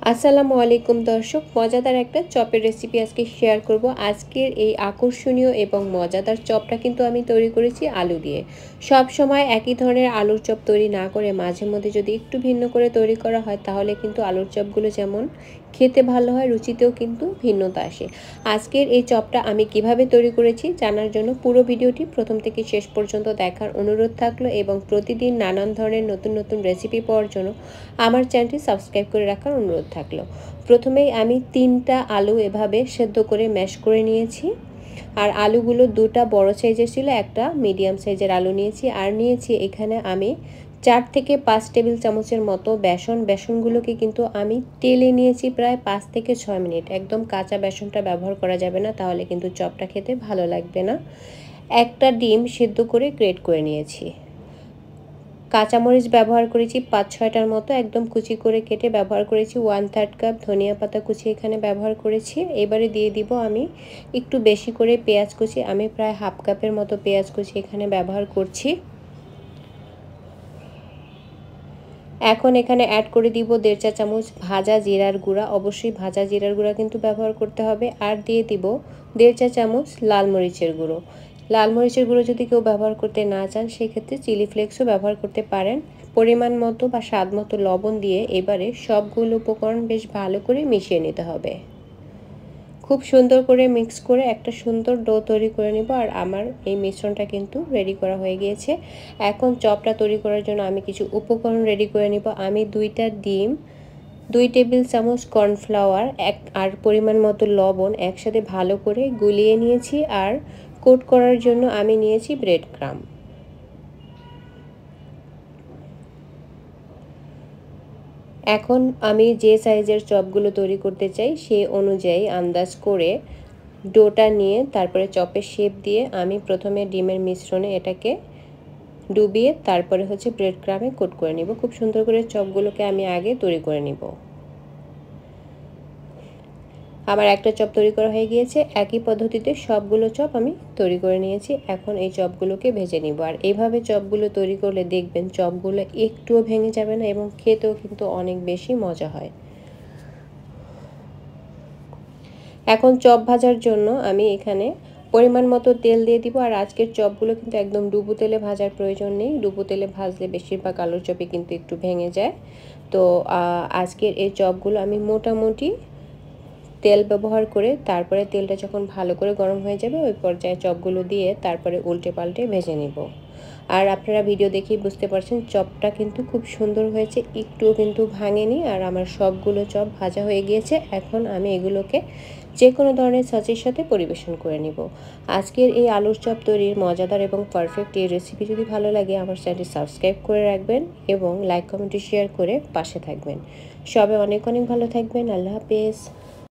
আসসালামু আলাইকুম দর্শক, মজাদার একটা চপের রেসিপি আজকে শেয়ার করব। আজকের এই আকর্ষণীয় এবং মজাদার চপটা কিন্তু আমি তৈরি করেছি আলু দিয়ে। সব সময় একই ধরনের আলুর চপ তৈরি না করে মাঝে মধ্যে যদি একটু ভিন্ন করে তৈরি করা হয়, তাহলে কিন্তু আলুর চপগুলো যেমন খেতে ভালো হয়, রুচিতেও কিন্তু ভিন্নতা আসে। আজকের এই চপটা আমি কিভাবে তৈরি করেছি জানার জন্য পুরো ভিডিওটি প্রথম থেকে শেষ পর্যন্ত দেখার অনুরোধ থাকলো, এবং প্রতিদিন নানান ধরনের নতুন নতুন রেসিপি পাওয়ার জন্য আমার চ্যানেলটি সাবস্ক্রাইব করে রাখার অনুরোধ থাকলো। প্রথমেই আমি 3টা আলু এভাবে সেদ্ধ করে ম্যাশ করে নিয়েছি। আর আলুগুলো 2টা বড় সাইজের ছিল, একটা মিডিয়াম সাইজের আলু নিয়েছি। আর নিয়েছি এখানে আমি 4 থেকে 5 টেবিল চামচের মতো বেসনগুলোকে কিন্তু আমি তেলে নিয়েছি প্রায় 5 থেকে 6 মিনিট। একদম কাঁচা বেসনটা ব্যবহার করা যাবে না, তাহলে কিন্তু চপটা খেতে ভালো লাগবে না। একটা ডিম সেদ্ধ করে গ্রেট করে নিয়েছি। কাঁচামরিচ ব্যবহার করেছি 5-6টার মতো, একদম কুচি করে কেটে ব্যবহার করেছি। 1/3 কাপ ধনিয়া পাতা কুচি এখানে ব্যবহার করেছি। এবারে দিয়ে দিব আমি একটু বেশি করে পেঁয়াজ কুচি। আমি প্রায় হাফ কাপের মতো পেঁয়াজ কুচি এখানে ব্যবহার করছি। এখন এখানে অ্যাড করে দিব 1.5 চা চামচ ভাজা জিরার গুঁড়া। অবশ্যই ভাজা জিরার গুঁড়া কিন্তু ব্যবহার করতে হবে। আর দিয়ে দিব 1.5 চা চামচ লাল মরিচের গুঁড়ো। লাল মরিচের গুঁড়ো যদি কেউ ব্যবহার করতে না চান, সেক্ষেত্রে চিলি ফ্লেক্সও ব্যবহার করতে পারেন। পরিমাণ মতো বা স্বাদ মতো লবণ দিয়ে এবারে সবগুলো উপকরণ বেশ ভালো করে মিশিয়ে নিতে হবে। খুব সুন্দর করে মিক্স করে একটা সুন্দর ডো তৈরি করে নেব। আর আমার এই মিশ্রণটা কিন্তু রেডি করা হয়ে গিয়েছে। এখন চপটা তৈরি করার জন্য আমি কিছু উপকরণ রেডি করে নেব। আমি 2টা ডিম, 2 টেবিল চামচ কর্নফ্লাওয়ার আর পরিমাণ মতো লবণ একসাথে ভালো করে গুলিয়ে নিয়েছি। আর কোট করার জন্য আমি নিয়েছি ব্রেড ক্রাম্ব। এখন আমি যে সাইজের চপগুলো তৈরি করতে চাই সেই অনুযায়ী আন্দাজ করে ডোটা নিয়ে তারপরে চপের শেপ দিয়ে আমি প্রথমে ডিমের মিশ্রণে এটাকে ডুবিয়ে তারপরে ব্রেড ক্রাম্বে কোট করে নিব। খুব সুন্দর করে চপগুলোকে আমি আগে তৈরি করে নিব। আমার একটা চপ তৈরি করা হয়ে গিয়েছে। একই পদ্ধতিতে সবগুলো চপ আমি তৈরি করে নিয়েছি। এখন এই চপগুলোকে ভেজে নিব। আর এইভাবে চপগুলো তৈরি করলে দেখবেন চপগুলো একটুও ভেঙে যাবে না, এবং খেতেও কিন্তু অনেক বেশি মজা হয়। এখন চপ ভাজার জন্য আমি এখানে পরিমাণ মতো তেল দিয়ে দিব। আর আজকের চপগুলো কিন্তু একদম ডুবো তেলে ভাজার প্রয়োজন নেই। ডুবো তেলে ভাজলে বেশিরভাগ আলুর চপই কিন্তু একটু ভেঙে যায়। তো আজকের এই চপগুলো আমি মোটামুটি তেল ব্যবহার করে তারপরে তেলটা যখন ভালো করে গরম হয়ে যাবে, ওই পর্যায়ে চপগুলো দিয়ে তারপরে উল্টে পাল্টে ভেজে নিব। আর আপনারা ভিডিও দেখেই বুঝতে পারছেন চপটা কিন্তু খুব সুন্দর হয়েছে, একটুও কিন্তু ভাঙেনি। আর আমার সবগুলো চপ ভাজা হয়ে গিয়েছে। এখন আমি এগুলোকে যে কোনো ধরনের সসের সাথে পরিবেশন করে নিব। আজকের এই আলুর চপ তৈরির মজাদার এবং পারফেক্ট এই রেসিপি যদি ভালো লাগে, আমার চ্যানেলটি সাবস্ক্রাইব করে রাখবেন এবং লাইক কমেন্ট শেয়ার করে পাশে থাকবেন। সবাই অনেক অনেক ভালো থাকবেন। আল্লাহ হাফেজ।